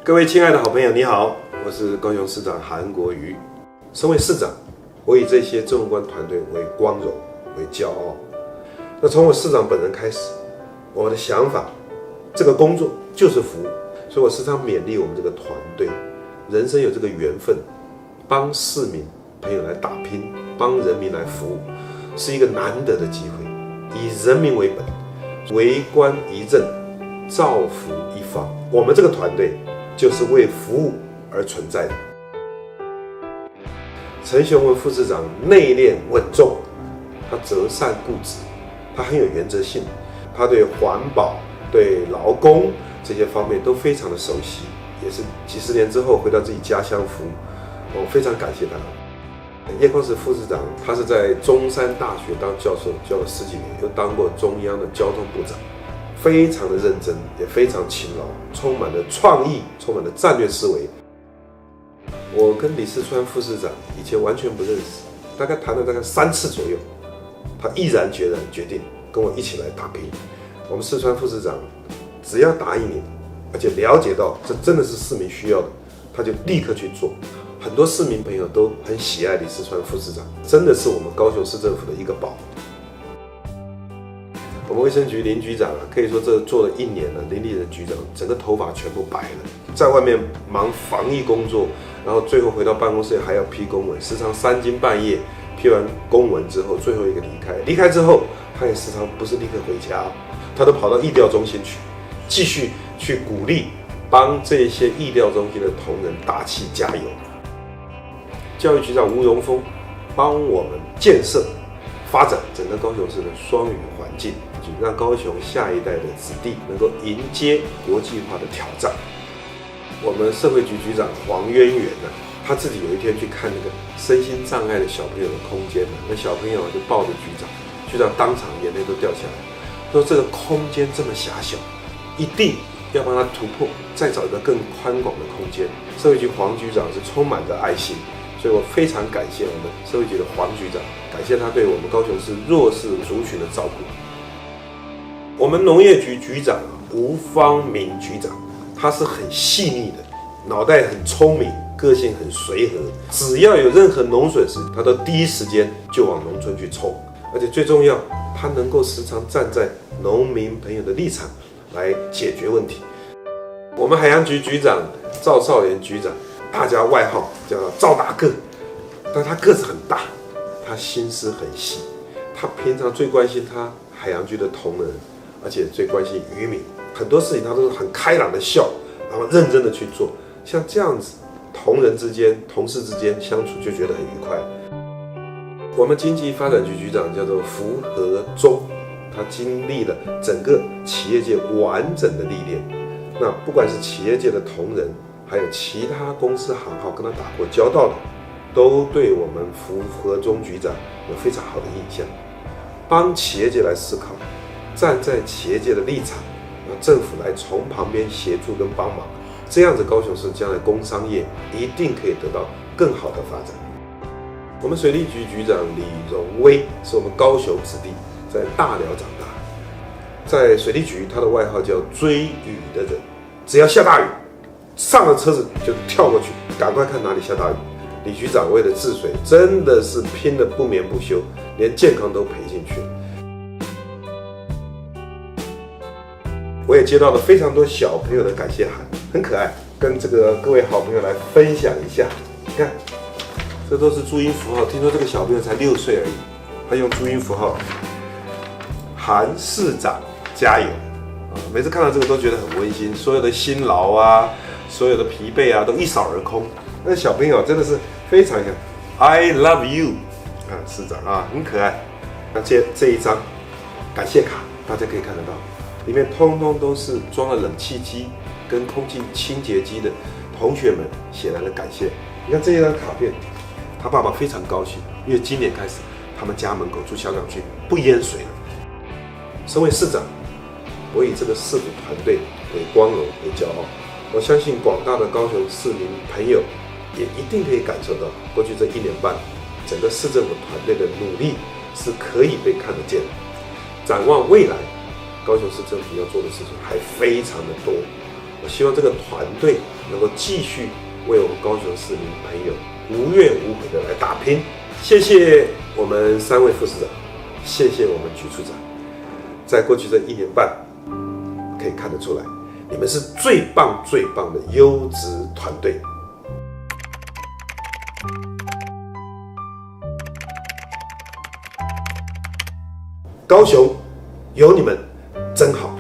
各位亲爱的好朋友，你好，我是高雄市长韩国瑜。身为市长，我以这些政务官团队为光荣、为骄傲。那从我市长本人开始，我的想法，这个工作就是服务，所以我时常勉励我们这个团队，人生有这个缘分，帮市民朋友来打拼，帮人民来服务，是一个难得的机会。以人民为本，为官一政，造福一方。我们这个团队就是为服务而存在的。陈雄文副市长内敛稳重，他择善固执，他很有原则性，他对环保、对劳工这些方面都非常的熟悉，也是几十年之后回到自己家乡服务，我非常感谢他。叶匡时副市长，他是在中山大学当教授，教了10几年，又当过中央的交通部长，非常的认真，也非常勤劳，充满了创意，充满了战略思维。我跟李四川副市长以前完全不认识，大概谈了3次左右，他毅然决然决定跟我一起来打拼。我们四川副市长只要答应你，而且了解到这真的是市民需要的，他就立刻去做。很多市民朋友都很喜爱李四川副市长，真的是我们高雄市政府的一个宝。我们卫生局林局长可以说这做了1年了，林立人局长整个头发全部白了，在外面忙防疫工作，然后最后回到办公室还要批公文，时常3更半夜批完公文之后，最后一个离开。离开之后，他也时常不是立刻回家，他都跑到疫调中心去，继续去鼓励，帮这些疫调中心的同仁打气加油。教育局长吴荣峰帮我们建设、发展整个高雄市的双语环境，让高雄下一代的子弟能够迎接国际化的挑战。我们社会局局长黄渊源呢，他自己有一天去看那个身心障碍的小朋友的空间，那小朋友就抱着局长，局长当场眼泪都掉下来，说这个空间这么狭小，一定要帮他突破，再找一个更宽广的空间。社会局黄局长是充满着爱心，所以我非常感谢我们社会局的黄局长，感谢他对我们高雄市弱势族群的照顾。我们农业局局长吴方明局长，他是很细腻的，脑袋很聪明，个性很随和，只要有任何农损时，他都第一时间就往农村去冲，而且最重要，他能够时常站在农民朋友的立场来解决问题。我们海洋局局长赵少莲局长，大家外号叫赵大个，但他个子很大，他心思很细，他平常最关心他海洋局的同仁，而且最关心渔民，很多事情他都是很开朗的笑，然后认真的去做。像这样子，同仁之间、同事之间相处就觉得很愉快。我们经济发展局局长叫做符合忠，他经历了整个企业界完整的历练，那不管是企业界的同仁，还有其他公司行号跟他打过交道的，都对我们符合忠局长有非常好的印象。帮企业界来思考，站在企业界的立场，让政府来从旁边协助跟帮忙，这样子高雄市将来工商业一定可以得到更好的发展。我们水利局局长李荣威是我们高雄子弟，在大寮长大，在水利局他的外号叫追雨的人，只要下大雨，上了车子就跳过去，赶快看哪里下大雨。李局长为了治水，真的是拼得不眠不休，连健康都赔进去了。我也接到了非常多小朋友的感谢函，很可爱，跟各位好朋友来分享一下。你看，这都是注音符号，听说这个小朋友才6岁而已，他用注音符号，韩市长加油啊！每次看到这个都觉得很温馨，所有的辛劳啊，所有的疲惫啊，都一扫而空。那小朋友真的是非常想 I love you 啊，市长啊，很可爱。那这一张感谢卡，大家可以看得到，里面通通都是装了冷气机跟空气清洁机的同学们写来的感谢。你看这一张卡片，他爸爸非常高兴，因为今年开始他们家门口住小港区不淹水了。身为市长，我以这个市府团队为光荣为骄傲。我相信广大的高雄市民朋友也一定可以感受到，过去这1年半，整个市政府团队的努力是可以被看得见的。展望未来，高雄市政府要做的事情还非常的多。我希望这个团队能够继续为我们高雄市民朋友无怨无悔的来打拼。谢谢我们3位副市长，谢谢我们局处长。在过去这1年半，可以看得出来，你们是最棒最棒的优质团队。高雄有你们真好。